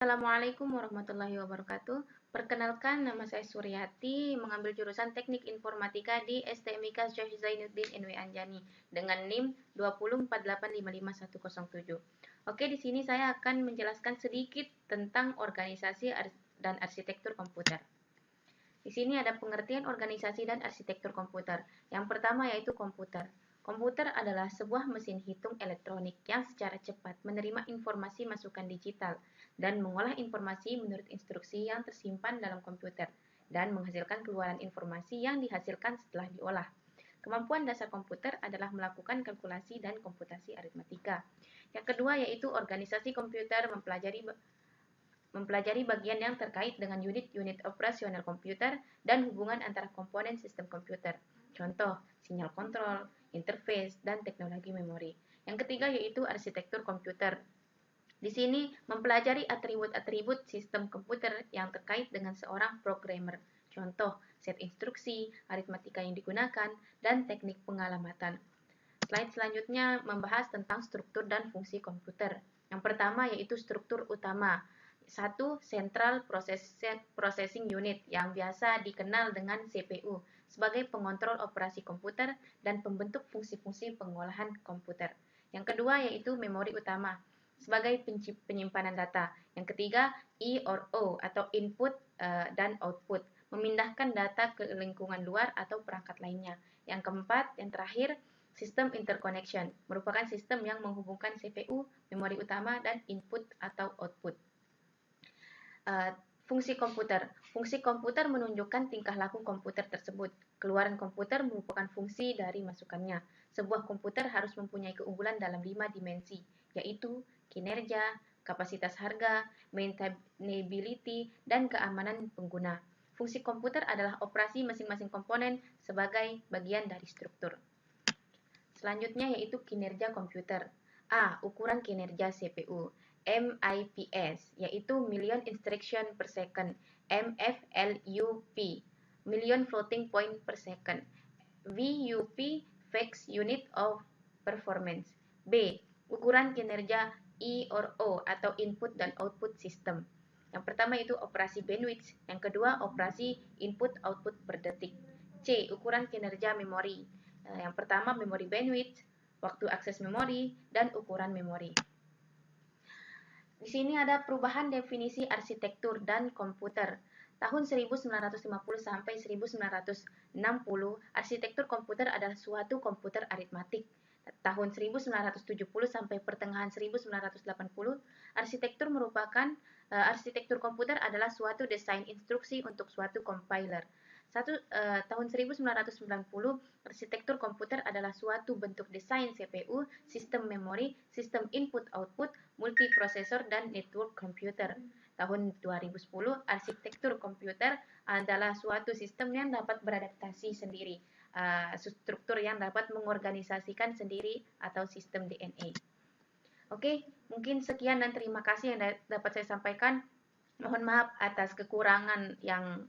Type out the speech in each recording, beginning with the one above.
Assalamualaikum warahmatullahi wabarakatuh. Perkenalkan, nama saya Suryati, mengambil jurusan Teknik Informatika di STMIK Syekh Zainuddin NW Anjani dengan NIM 204855107. Oke, di sini saya akan menjelaskan sedikit tentang organisasi dan arsitektur komputer. Di sini ada pengertian organisasi dan arsitektur komputer. Yang pertama yaitu komputer. Komputer adalah sebuah mesin hitung elektronik yang secara cepat menerima informasi masukan digital dan mengolah informasi menurut instruksi yang tersimpan dalam komputer dan menghasilkan keluaran informasi yang dihasilkan setelah diolah. Kemampuan dasar komputer adalah melakukan kalkulasi dan komputasi aritmatika. Yang kedua yaitu organisasi komputer mempelajari bagian yang terkait dengan unit-unit operasional komputer dan hubungan antara komponen sistem komputer. Contoh, sinyal kontrol, interface, dan teknologi memori. Yang ketiga yaitu arsitektur komputer. Di sini mempelajari atribut-atribut sistem komputer yang terkait dengan seorang programmer. Contoh, set instruksi, aritmatika yang digunakan, dan teknik pengalamatan. Slide selanjutnya membahas tentang struktur dan fungsi komputer. Yang pertama yaitu struktur utama. Satu, Central Processing Unit yang biasa dikenal dengan CPU sebagai pengontrol operasi komputer dan pembentuk fungsi-fungsi pengolahan komputer. Yang kedua yaitu memori utama sebagai penyimpanan data. Yang ketiga, I or O atau input dan output, memindahkan data ke lingkungan luar atau perangkat lainnya. Yang keempat, yang terakhir, sistem interconnection, merupakan sistem yang menghubungkan CPU, memori utama, dan input atau output. Fungsi komputer. Fungsi komputer menunjukkan tingkah laku komputer tersebut. Keluaran komputer merupakan fungsi dari masukannya. Sebuah komputer harus mempunyai keunggulan dalam 5 dimensi, yaitu kinerja, kapasitas harga, maintainability, dan keamanan pengguna. Fungsi komputer adalah operasi masing-masing komponen sebagai bagian dari struktur. Selanjutnya yaitu kinerja komputer. A. Ukuran kinerja CPU. MIPS, yaitu Million Instruction per Second. MFLUP, Million Floating Point per Second. VUP, Fixed Unit of Performance. B. Ukuran kinerja I or O atau Input dan Output System. Yang pertama itu operasi bandwidth, yang kedua operasi input-output per detik. C. Ukuran kinerja memori. Yang pertama memori bandwidth, waktu akses memori, dan ukuran memori. Di sini ada perubahan definisi arsitektur dan komputer. Tahun 1950 sampai 1960, arsitektur komputer adalah suatu komputer aritmatik. Tahun 1970 sampai pertengahan 1980, arsitektur komputer adalah suatu desain instruksi untuk suatu compiler. Tahun 1990, arsitektur komputer adalah suatu bentuk desain CPU, sistem memori, sistem input-output, multiprosesor, dan network komputer. Tahun 2010, arsitektur komputer adalah suatu sistem yang dapat beradaptasi sendiri, struktur yang dapat mengorganisasikan sendiri atau sistem DNA. Oke, mungkin sekian dan terima kasih yang dapat saya sampaikan. Mohon maaf atas kekurangan yang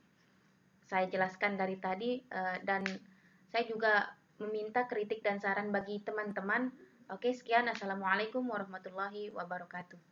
saya jelaskan dari tadi, dan saya juga meminta kritik dan saran bagi teman-teman. Oke, sekian. Assalamualaikum warahmatullahi wabarakatuh.